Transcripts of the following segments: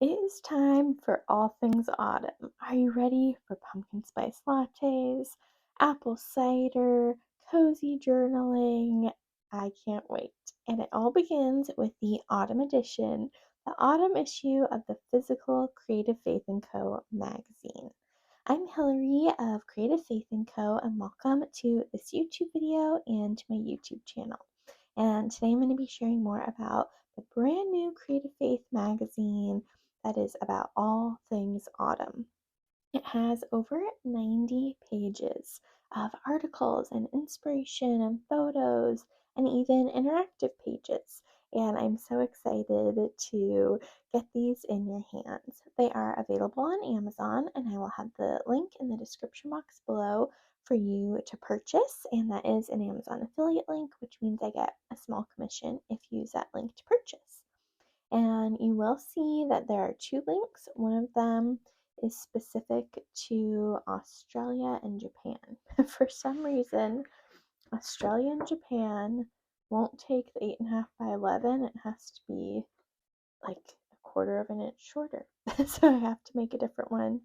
It is time for all things autumn. Are you ready for pumpkin spice lattes, apple cider, cozy journaling? I can't wait. And it all begins with the autumn edition, the autumn issue of the Physical Creative Faith & Co. magazine. I'm Hillary of Creative Faith & Co. and welcome to this YouTube video and to my YouTube channel. And today I'm going to be sharing more about the brand new Creative Faith magazine that is about all things autumn. It has over 90 pages of articles and inspiration and photos and even interactive pages. And I'm so excited to get these in your hands. They are available on Amazon, and I will have the link in the description box below for you to purchase. And that is an Amazon affiliate link, which means I get a small commission if you use that link to purchase. And you will see that there are two links. One of them is specific to Australia and Japan. For some reason, Australia and Japan won't take the 8.5 by 11. It has to be like a quarter of an inch shorter. So I have to make a different one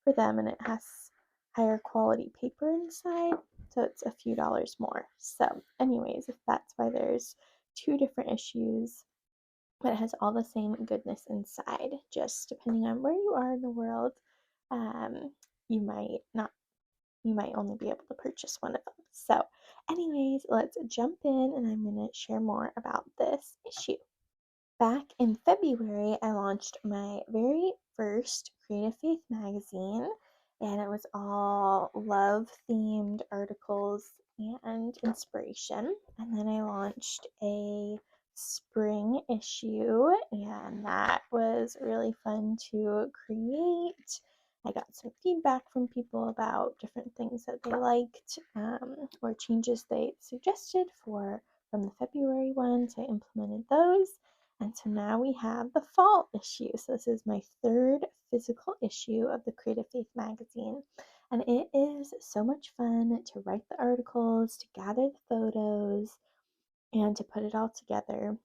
for them, and it has higher quality paper inside, so it's a few dollars more. So, anyways, if that's why there's two different issues, but it has all the same goodness inside. Just depending on where you are in the world, um, you might not, you might only be able to purchase one of them. So, anyways, let's jump in, and I'm going to share more about this issue. Back in February, I launched my very first Creative Faith magazine, and it was all love themed articles and inspiration. And then I launched a spring issue, and that was really fun to create. I got some feedback from people about different things that they liked, or changes they suggested for from the February one, so I implemented those. And so now we have the fall issue. So this is my third physical issue of the Creative Faith magazine. And it is so much fun to write the articles, to gather the photos, and to put it all together.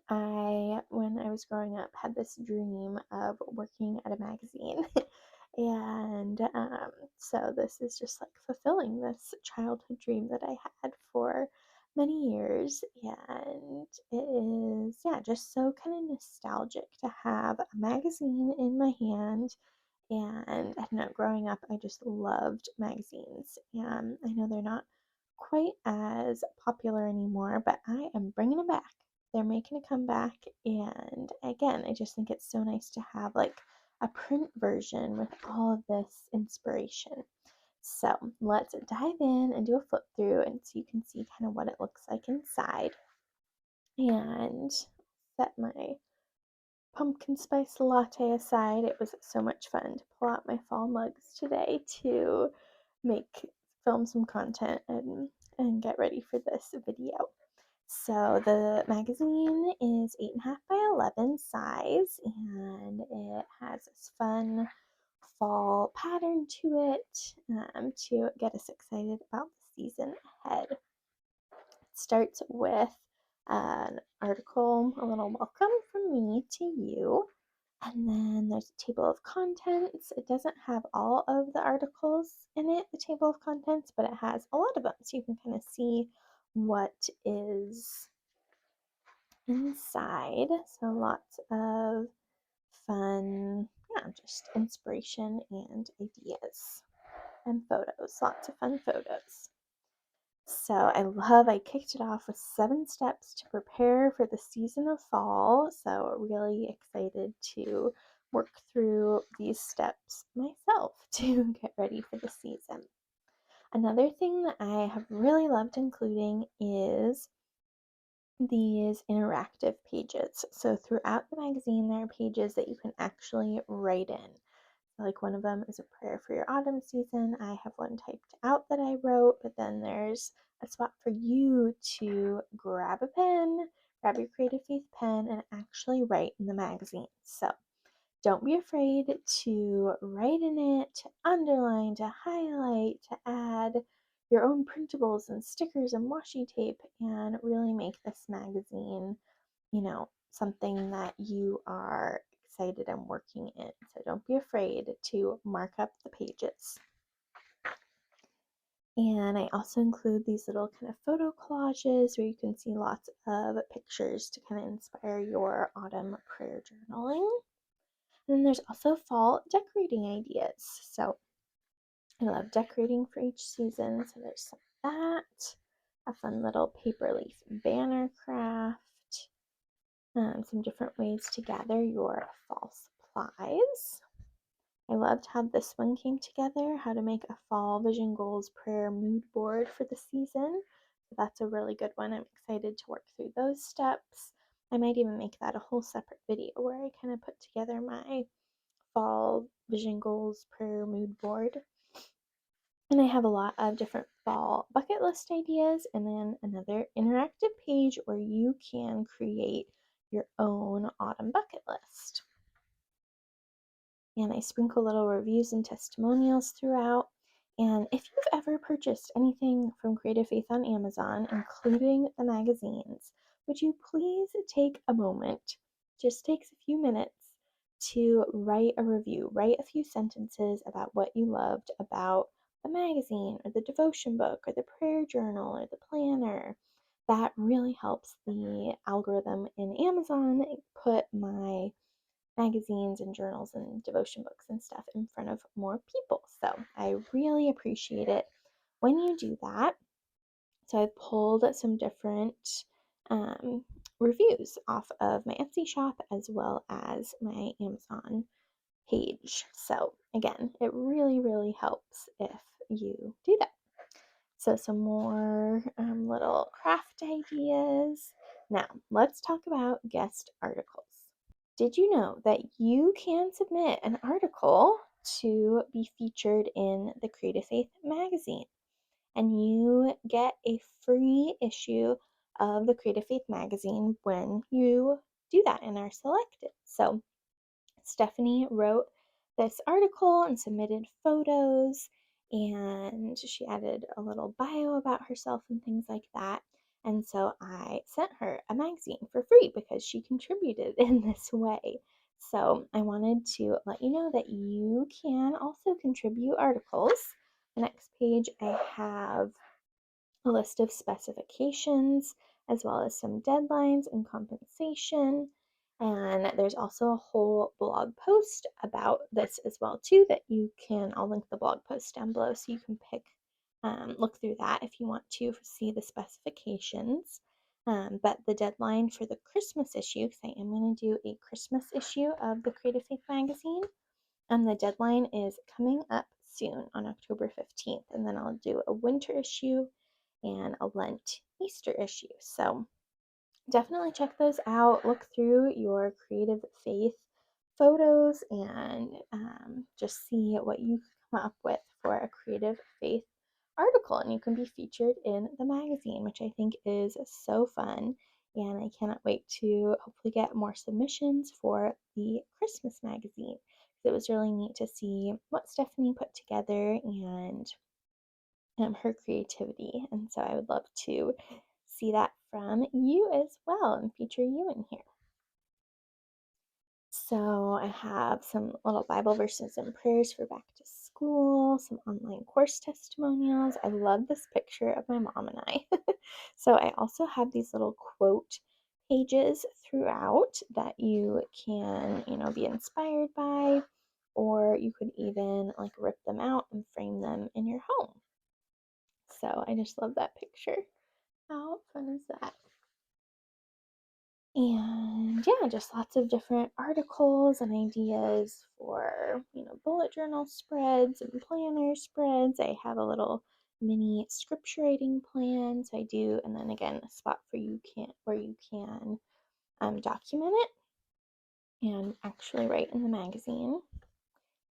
When I was growing up, had this dream of working at a magazine. And so this is just like fulfilling this childhood dream that I had for many years. And it is, yeah, just so kind of nostalgic to have a magazine in my hand. And I don't know, growing up, I just loved magazines. And I know they're not quite as popular anymore, but I am bringing them back. They're making a comeback. And again, I just think it's so nice to have like a print version with all of this inspiration. So let's dive in and do a flip through, and so you can see kind of what it looks like inside. And set my pumpkin spice latte aside. It was so much fun to pull out my fall mugs today to make film some content and get ready for this video. So the magazine is 8.5 by 11 size, and it has this fun fall pattern to it, to get us excited about the season ahead. It starts with an article, a little welcome from me to you. And then there's a table of contents. It doesn't have all of the articles in it, the table of contents, but it has a lot of them. So you can kind of see what is inside. So lots of fun, yeah, just inspiration and ideas and photos. Lots of fun photos. So I kicked it off with 7 steps to prepare for the season of fall. So really excited to work through these steps myself to get ready for the season. Another thing that I have really loved including is these interactive pages. So throughout the magazine, there are pages that you can actually write in. Like one of them is a prayer for your autumn season. I have one typed out that I wrote, but then there's a spot for you to grab a pen, grab your Creative Faith pen, and actually write in the magazine. So don't be afraid to write in it, to underline, to highlight, to add your own printables and stickers and washi tape, and really make this magazine, something that you are excited I'm working in. So don't be afraid to mark up the pages. And I also include these little kind of photo collages where you can see lots of pictures to kind of inspire your autumn prayer journaling. And then there's also fall decorating ideas. So I love decorating for each season. So there's some of that, a fun little paper leaf banner craft, some different ways to gather your fall supplies. I loved how this one came together, how to make a fall vision goals prayer mood board for the season. So that's a really good one. I'm excited to work through those steps. I might even make that a whole separate video where I kind of put together my fall vision goals prayer mood board. And I have a lot of different fall bucket list ideas and then another interactive page where you can create your own autumn bucket list. And I sprinkle little reviews and testimonials throughout. And if you've ever purchased anything from Creative Faith on Amazon, including the magazines, would you please take a moment, just takes a few minutes, to write a review, write a few sentences about what you loved about the magazine or the devotion book or the prayer journal or the planner. That really helps the algorithm in Amazon put my magazines and journals and devotion books and stuff in front of more people. So I really appreciate it when you do that. So I pulled some different um, reviews off of my Etsy shop as well as my Amazon page. So again, it really, really helps if you do that. So some more little craft ideas. Now let's talk about guest articles. Did you know that you can submit an article to be featured in the Creative Faith magazine? And you get a free issue of the Creative Faith magazine when you do that and are selected. So Stephanie wrote this article and submitted photos, and she added a little bio about herself and things like that. And so I sent her a magazine for free because she contributed in this way. So I wanted to let you know that you can also contribute articles. The next page, I have a list of specifications as well as some deadlines and compensation. And there's also a whole blog post about this as well too that you can, I'll link the blog post down below so you can look through that if you want to see the specifications. But the deadline for the Christmas issue, because I am going to do a Christmas issue of the Creative Faith magazine, and the deadline is coming up soon on October 15th. And then I'll do a winter issue and a Lent Easter issue. So definitely check those out. Look through your Creative Faith photos and just see what you come up with for a Creative Faith article. And you can be featured in the magazine, which I think is so fun. And I cannot wait to hopefully get more submissions for the Christmas magazine. It was really neat to see what Stephanie put together and her creativity. And so I would love to see that from you as well and feature you in here. So I have some little Bible verses and prayers for back to school, some online course testimonials. I love this picture of my mom and I. So I also have these little quote pages throughout that you can, be inspired by, or you could even like rip them out and frame them in your home. So I just love that picture. How fun is that? And yeah, just lots of different articles and ideas for, bullet journal spreads and planner spreads. I have a little mini scripture writing plan. So I do, and then again, a spot for where you can document it and actually write in the magazine.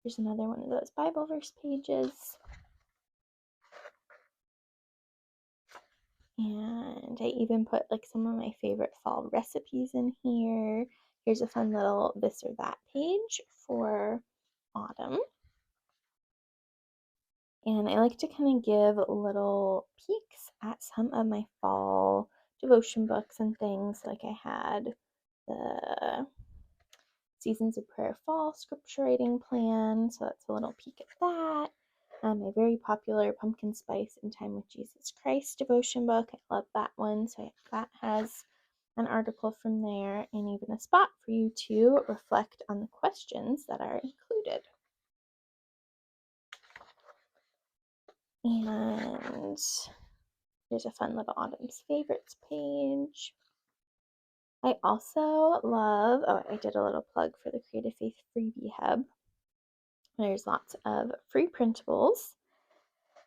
Here's another one of those Bible verse pages. And I even put like some of my favorite fall recipes in here. Here's a fun little this or that page for autumn. And I like to kind of give little peeks at some of my fall devotion books and things. Like I had the Seasons of Prayer Fall scripture reading plan, so that's a little peek at that. My very popular Pumpkin Spice and Time with Jesus Christ devotion book. I love that one, so that has an article from there and even a spot for you to reflect on the questions that are included. And here's a fun little Autumn's Favorites page. I also love, I did a little plug for the Creative Faith Freebie Hub. There's lots of free printables,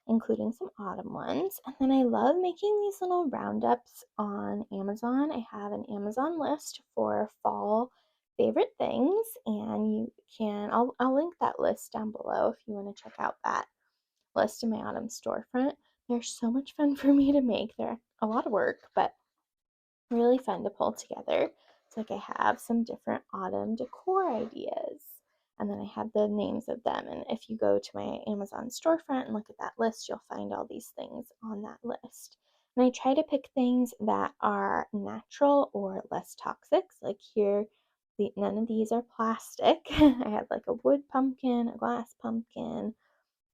including some autumn ones. And then I love making these little roundups on Amazon. I have an Amazon list for fall favorite things, and you can, I'll link that list down below if you want to check out that list in my autumn storefront. They're so much fun for me to make. They're a lot of work, but really fun to pull together. It's like I have some different autumn decor ideas, and then I have the names of them. And if you go to my Amazon storefront and look at that list, you'll find all these things on that list. And I try to pick things that are natural or less toxic. So like here, none of these are plastic. I have like a wood pumpkin, a glass pumpkin,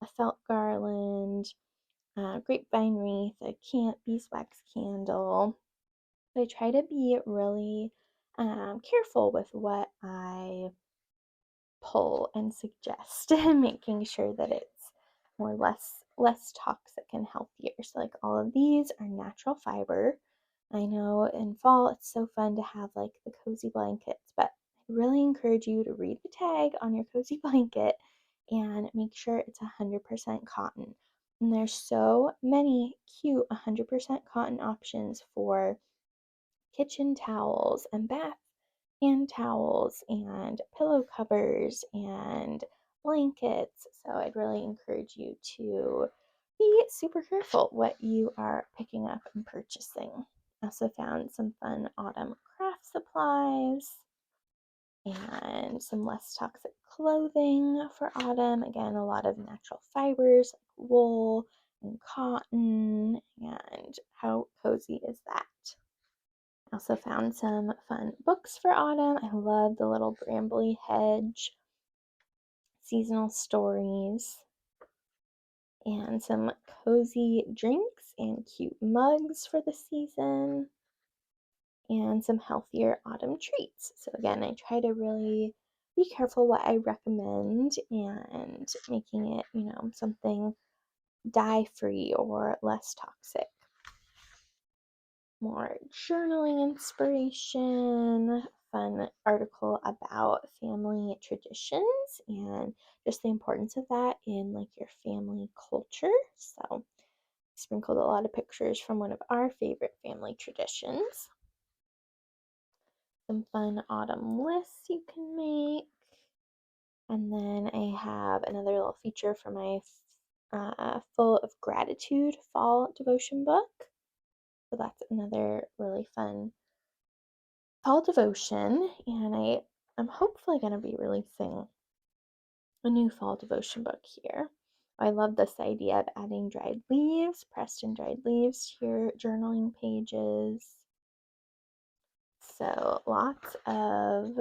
a felt garland, a grapevine wreath, a beeswax candle. I try to be really careful with what I pull and suggest, making sure that it's more less toxic and healthier. So like all of these are natural fiber. I know in fall it's so fun to have like the cozy blankets, but I really encourage you to read the tag on your cozy blanket and make sure it's 100% cotton. And there's so many cute 100% cotton options for kitchen towels and bath hand towels and pillow covers and blankets. So I'd really encourage you to be super careful what you are picking up and purchasing. I also found some fun autumn craft supplies and some less toxic clothing for autumn. Again, a lot of natural fibers like wool and cotton, and how cozy is that? I also found some fun books for autumn. I love the little Brambly Hedge seasonal stories, and some cozy drinks and cute mugs for the season, and some healthier autumn treats. So again, I try to really be careful what I recommend and making it, something dye-free or less toxic. More journaling inspiration, fun article about family traditions and just the importance of that in like your family culture. So sprinkled a lot of pictures from one of our favorite family traditions. Some fun autumn lists you can make. And then I have another little feature for my Full of Gratitude fall devotion book. So that's another really fun fall devotion, and I'm hopefully going to be releasing a new fall devotion book here. I love this idea of adding dried leaves, pressed and dried leaves to your journaling pages. So lots of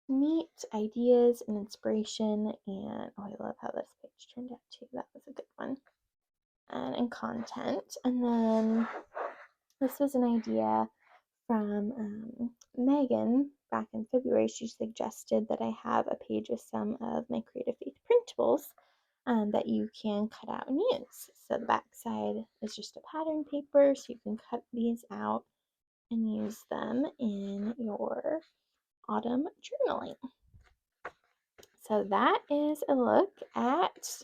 neat ideas and inspiration, and I love how this page turned out too. That was a good one. And content. And then this was an idea from Megan back in February. She suggested that I have a page with some of my Creative Faith printables that you can cut out and use. So the back side is just a pattern paper, so you can cut these out and use them in your autumn journaling. So that is a look at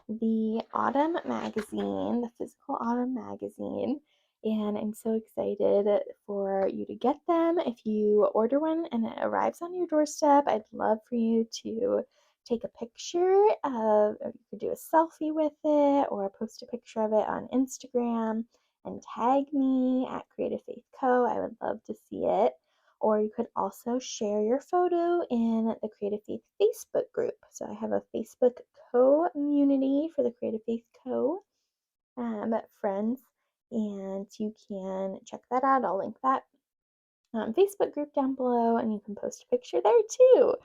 the Autumn magazine, the physical Autumn magazine, and I'm so excited for you to get them. If you order one and it arrives on your doorstep, I'd love for you to take a picture of, or you could do a selfie with it or post a picture of it on Instagram and tag me at Creative Faith Co. I would love to see it. Or you could also share your photo in the Creative Faith Facebook group. So I have a Facebook community for the Creative Faith Co. Friends, and you can check that out. I'll link that Facebook group down below, and you can post a picture there too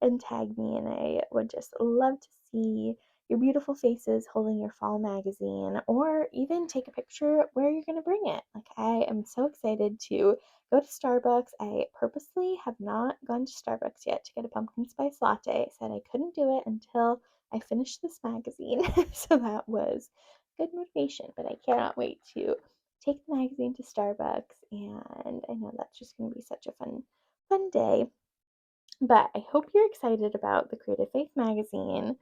and tag me. And I would just love to see your beautiful faces holding your fall magazine, or even take a picture where you're going to bring it. Like, I am so excited to go to Starbucks. I purposely have not gone to Starbucks yet to get a pumpkin spice latte. I said I couldn't do it until I finished this magazine. So that was good motivation, but I cannot wait to take the magazine to Starbucks, and I know that's just going to be such a fun day. But I hope you're excited about the Creative Faith magazine.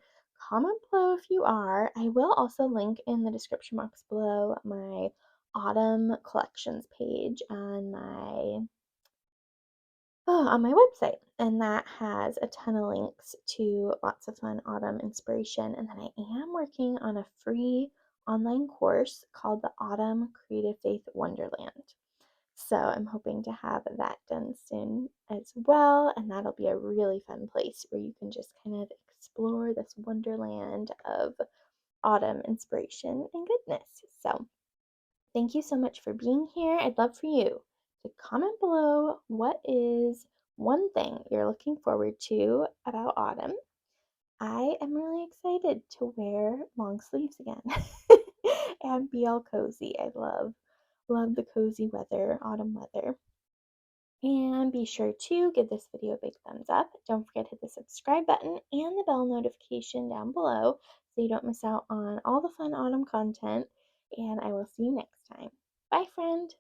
Comment below if you are. I will also link in the description box below my autumn collections page on my website, and that has a ton of links to lots of fun autumn inspiration. And then I am working on a free online course called the Autumn Creative Faith Wonderland. So I'm hoping to have that done soon as well, and that'll be a really fun place where you can just kind of explore this wonderland of autumn inspiration and goodness. So thank you so much for being here. I'd love for you to comment below what is one thing you're looking forward to about autumn. I am really excited to wear long sleeves again and be all cozy. I love the cozy weather, autumn weather. And be sure to give this video a big thumbs up. Don't forget to hit the subscribe button and the bell notification down below so you don't miss out on all the fun autumn content. And I will see you next time. Bye, friend.